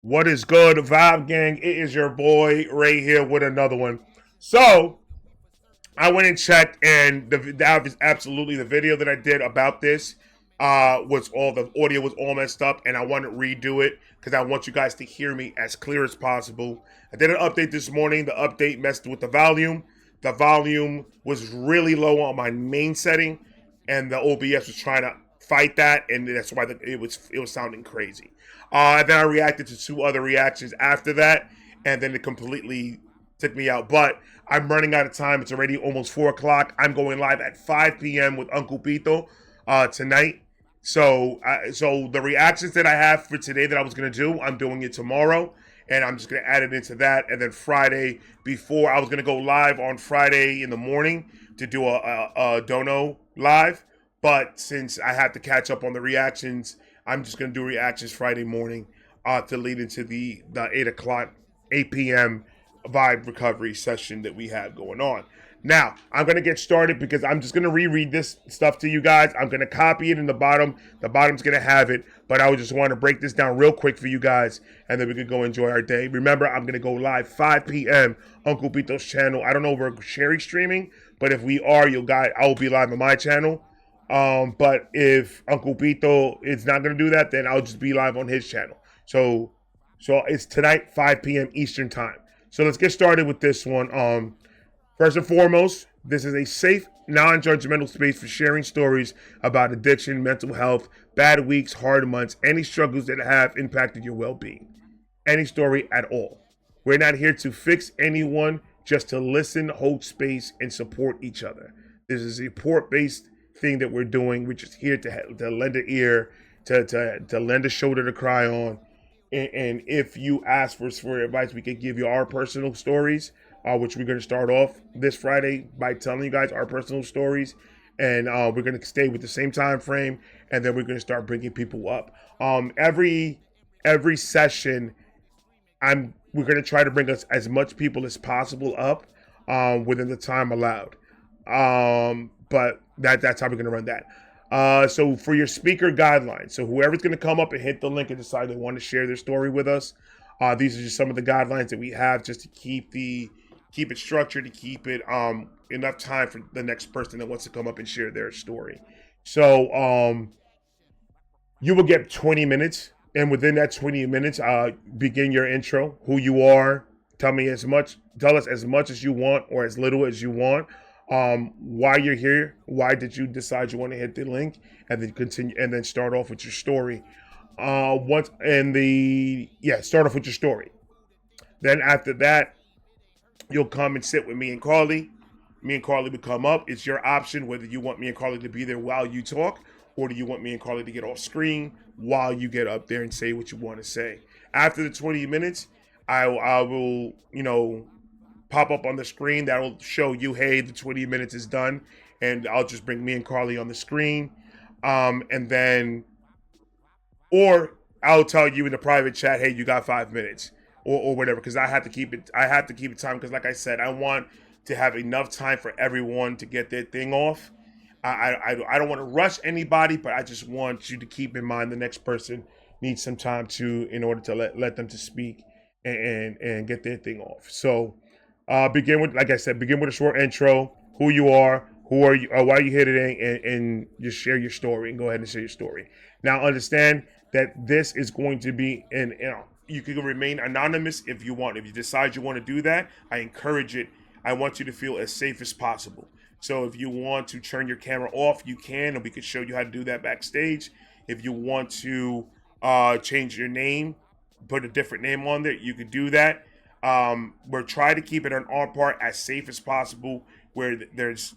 What is good, Vibe Gang? It is your boy Ray here with another one. So, I went and checked, and that was absolutely the video that I did about this. Was all the audio was all messed up, and I want to redo it because I want you guys to hear me as clear as possible. I did an update this morning. The update messed with the volume. The volume was really low on my main setting, and the OBS was trying to fight that, and that's why it was sounding crazy. And then I reacted to two other reactions after that, and then it completely took me out. But I'm running out of time. It's already almost 4 o'clock. I'm going live at 5 p.m. with Uncle Pito tonight. So the reactions that I have for today that I was gonna do, I'm doing it tomorrow, and I'm just gonna add it into that. And then Friday, before I was gonna go live on Friday in the morning to do a dono live, but since I had to catch up on the reactions, I'm just gonna do reactions Friday morning to lead into the 8 o'clock, 8 p.m. vibe recovery session that we have going on. Now, I'm going to get started because I'm just going to reread this stuff to you guys. I'm going to copy it in the bottom. The bottom's going to have it, but I would just want to break this down real quick for you guys, and then we can go enjoy our day. Remember, I'm going to go live 5 p.m. Uncle Pito's channel. I don't know if we're sharing streaming, but if we are, I will be live on my channel. But if Uncle Pito is not going to do that, then I'll just be live on his channel. So it's tonight, 5 p.m. Eastern time. So let's get started with this one. First and foremost, this is a safe, non-judgmental space for sharing stories about addiction, mental health, bad weeks, hard months, any struggles that have impacted your well-being. Any story at all. We're not here to fix anyone, just to listen, hold space, and support each other. This is a support-based thing that we're doing. We're just here to lend an ear, to lend a shoulder to cry on. And if you ask for advice, we can give you our personal stories, which we're going to start off this Friday by telling you guys our personal stories. And we're going to stay with the same time frame, and then we're going to start bringing people up. Every session, we're going to try to bring us as much people as possible up within the time allowed. But that's how we're going to run that. So for your speaker guidelines, so whoever's going to come up and hit the link and decide they want to share their story with us, these are just some of the guidelines that we have just to keep it structured, to keep it enough time for the next person that wants to come up and share their story. So you will get 20 minutes, and within that 20 minutes, begin your intro, who you are, tell us as much as you want or as little as you want. Why you're here, why did you decide you want to hit the link, and then continue, and then start off with your story. Start off with your story. Then after that, you'll come and sit with me and Carly. Me and Carly will come up. It's your option whether you want me and Carly to be there while you talk, or do you want me and Carly to get off screen while you get up there and say what you want to say. After the 20 minutes, I will, pop up on the screen that'll show you, hey, the 20 minutes is done, and I'll just bring me and Carly on the screen, and then, or I'll tell you in the private chat, hey, you got 5 minutes, or whatever, because I have to keep it time, because like I said, I want to have enough time for everyone to get their thing off. I don't want to rush anybody, but I just want you to keep in mind the next person needs some time in order to let them to speak and get their thing off. So begin with a short intro, who you are, why are you here today, and just share your story, and go ahead and share your story. Now understand that this is going to be, you can remain anonymous if you want. If you decide you want to do that, I encourage it. I want you to feel as safe as possible. So if you want to turn your camera off, you can, and we can show you how to do that backstage. If you want to change your name, put a different name on there, you could do that. We're trying to keep it on our part as safe as possible, where there's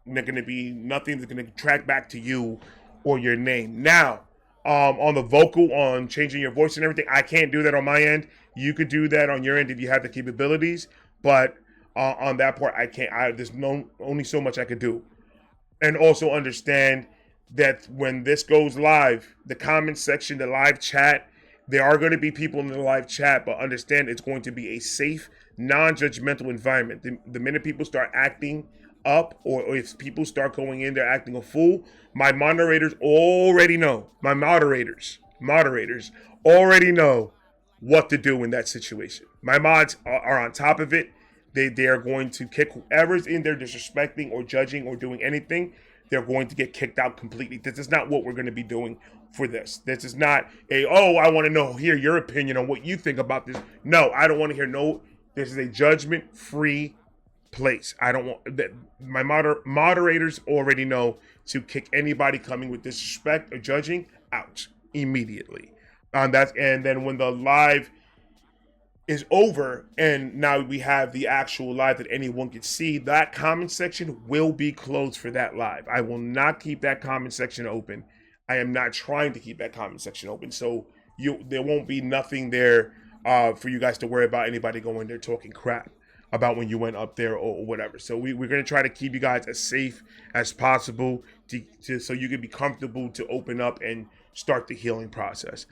going to be nothing that's going to track back to you or your name. Now, on the vocal, on changing your voice and everything, I can't do that on my end. You could do that on your end if you have the capabilities, but on that part, I can't. There's only so much I could do. And also understand that when this goes live, the comment section, the live chat, there are going to be people in the live chat, but understand it's going to be a safe, non-judgmental environment. The minute people start acting up, or if people start going in there acting a fool, my moderators already know. My moderators already know what to do in that situation. My mods are on top of it. They are going to kick whoever's in there disrespecting or judging or doing anything. They're going to get kicked out completely. This is not what we're going to be doing for this. This is not a, oh, I want to hear your opinion on what you think about this. No, I don't want to hear no. This is a judgment free place. I don't want that. My moderators already know to kick anybody coming with disrespect or judging out immediately. And then when the live is over and now we have the actual live that anyone can see, that comment section will be closed for that live. I will not keep that comment section open. I am not trying to keep that comment section open. So there won't be nothing there for you guys to worry about anybody going there talking crap about when you went up there or whatever. So we're going to try to keep you guys as safe as possible so you can be comfortable to open up and start the healing process.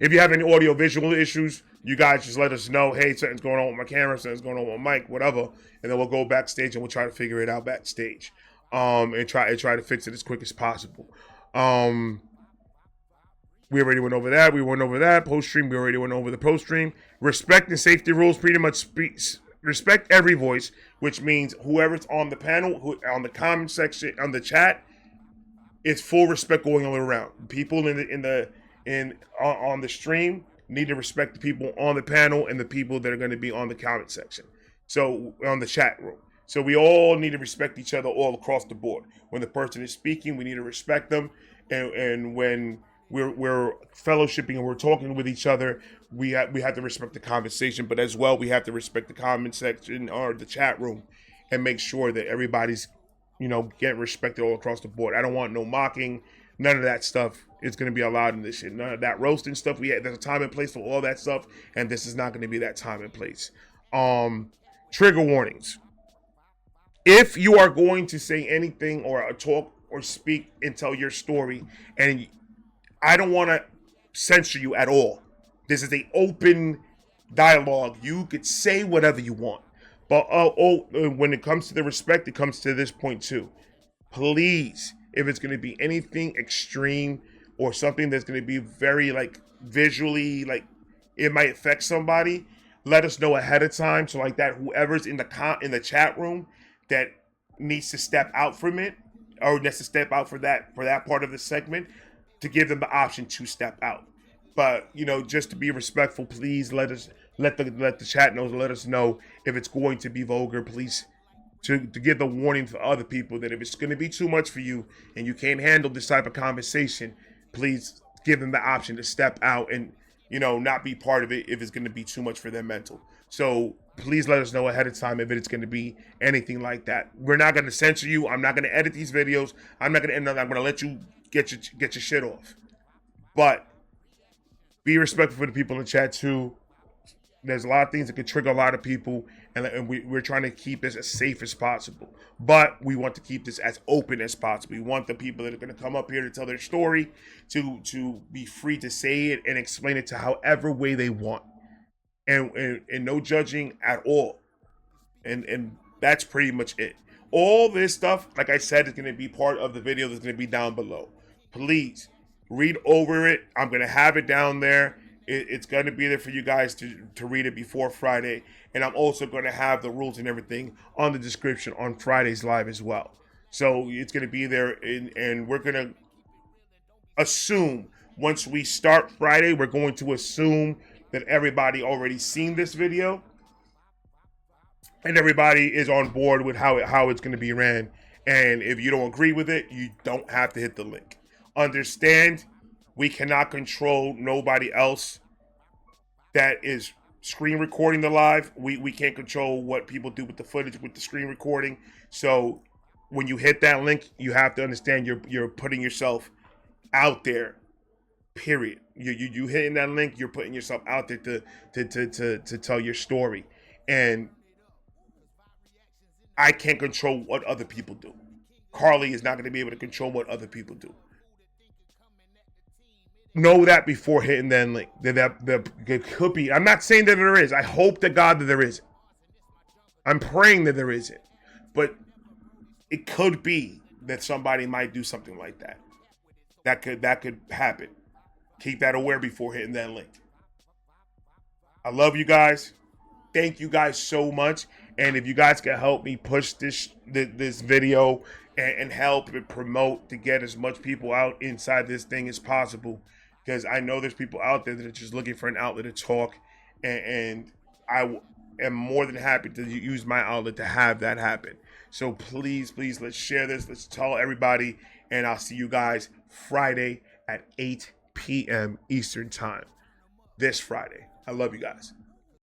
If you have any audio visual issues, you guys just let us know. Hey, something's going on with my camera, something's going on with my mic, whatever, and then we'll go backstage and we'll try to figure it out backstage, and try to fix it as quick as possible. We already went over that. We went over that post stream. We already went over the post stream. Respect and safety rules pretty much respect every voice, which means whoever's on the panel, on the comment section, on the chat, it's full respect going all around. People on the stream need to respect the people on the panel and the people that are going to be on the comment section. So on the chat room. So we all need to respect each other all across the board. When the person is speaking, we need to respect them, and when we're fellowshipping and we're talking with each other, we have to respect the conversation, but as well we have to respect the comment section or the chat room and make sure that everybody's getting respected all across the board. I don't want no mocking, none of that stuff is going to be allowed in this shit. None of that roasting stuff. There's a time and place for all that stuff, and this is not going to be that time and place. Trigger warnings. If you are going to say anything or talk or speak and tell your story, and I don't want to censor you at all. This is an open dialogue. You could say whatever you want. But when it comes to the respect, it comes to this point too. Please, if it's going to be anything extreme or something that's going to be very visually, it might affect somebody, let us know ahead of time. So that whoever's in the chat room that needs to step out from it or needs to step out for that part of the segment, to give them the option to step out. But just to be respectful, please let the chat know, let us know if it's going to be vulgar. Please to give the warning for other people that if it's going to be too much for you and you can't handle this type of conversation, please give them the option to step out and not be part of it if it's going to be too much for their mental. So please let us know ahead of time if it's going to be anything like that. We're not going to censor you. I'm not going to edit these videos. I'm going to let you get your shit off. But be respectful for the people in the chat too. There's a lot of things that could trigger a lot of people, and we're trying to keep this as safe as possible. But we want to keep this as open as possible. We want the people that are going to come up here to tell their story to be free to say it and explain it to however way they want, and no judging at all. And that's pretty much it. All this stuff, like I said, is going to be part of the video that's going to be down below. Please read over it. I'm going to have it down there. It's going to be there for you guys to read it before Friday. And I'm also going to have the rules and everything on the description on Friday's live as well. So it's going to be there. And we're going to assume once we start Friday, we're going to assume that everybody already seen this video. And everybody is on board with how it's going to be ran. And if you don't agree with it, you don't have to hit the link. Understand, we cannot control nobody else that is screen recording the live. We can't control what people do with the footage, with the screen recording. So when you hit that link, you have to understand you're putting yourself out there. Period. You hitting that link, you're putting yourself out there to tell your story. And I can't control what other people do. Carly is not going to be able to control what other people do. Know that before hitting that link. That could be. I'm not saying that there is. I hope to God that there isn't. I'm praying that there isn't. But it could be that somebody might do something like that. That could happen. Keep that aware before hitting that link. I love you guys. Thank you guys so much. And if you guys can help me push this video and help it promote to get as much people out inside this thing as possible, because I know there's people out there that are just looking for an outlet to talk, and I am more than happy to use my outlet to have that happen. So please, please, let's share this. Let's tell everybody, and I'll see you guys Friday at 8 p.m. Eastern Time. This Friday. I love you guys.